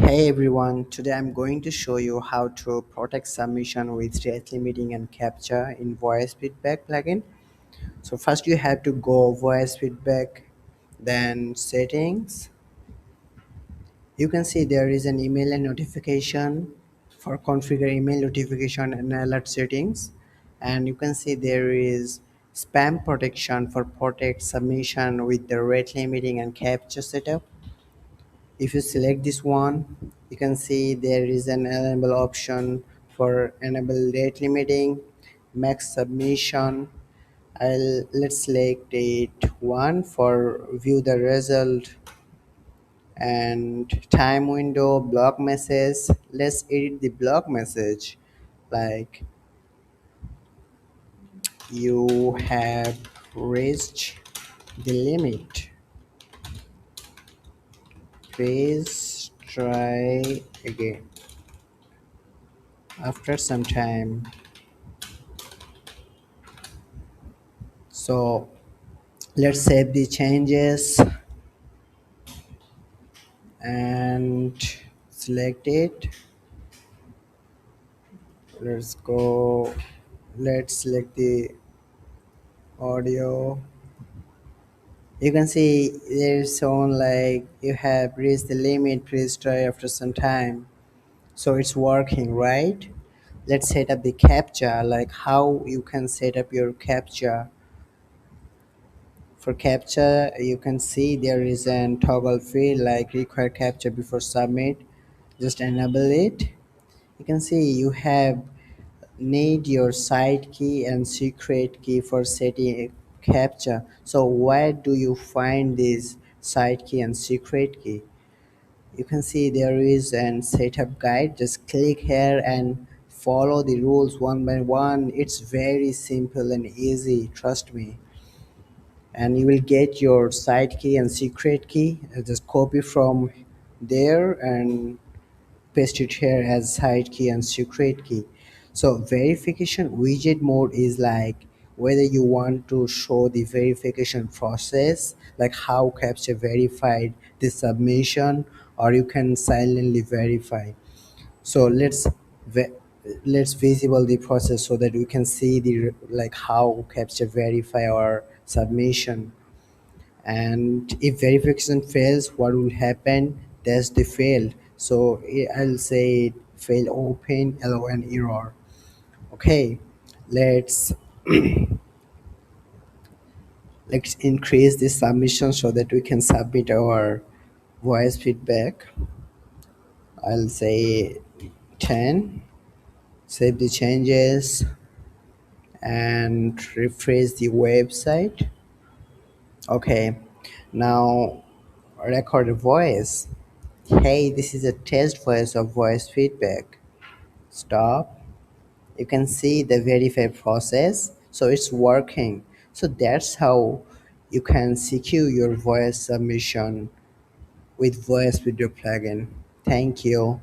Hey everyone, today I'm going to show you how to protect submission with rate limiting and CAPTCHA in voice feedback plugin. So first you have to go voice feedback, then settings. You can see there is an email and notification for configure email notification and alert settings. And you can see there is spam protection for protect submission with the rate limiting and CAPTCHA setup. If you select this one, you can see there is an enable option for enable rate limiting, max submission. Let's select it one for view the result and time window block message. Let's edit the block message like you have reached the limit. Please try again after some time. So let's save the changes and select it. Let's go. Let's select the audio. You can see there's on like you have reached the limit. Please try after some time. So it's working, right? Let's set up the captcha, like how you can set up your captcha. For captcha, you can see there is an toggle field like require captcha before submit. Just enable it. You can see you have need your side key and secret key for setting a captcha. So where do you find this side key and secret key? You can see there is an setup guide. Just click here and follow the rules one by one. It's very simple and easy, trust me. And you will get your side key and secret key. Just copy from there and paste it here as side key and secret key. So verification widget mode is like whether you want to show the verification process, like how captcha verified the submission, or you can silently verify. So ve- let's visible the process so that we can see the like how captcha verify our submission. And if verification fails, what will happen? That's the failed. So I'll say fail open allow an error. Okay, let's let's increase the submission so that we can submit our voice feedback. I'll say 10. Save the changes and refresh the website. Okay, now record a voice. Hey, this is a test voice of voice feedback. Stop. You can see the verify process. So it's working. So that's how you can secure your voice submission with voice video plugin. Thank you.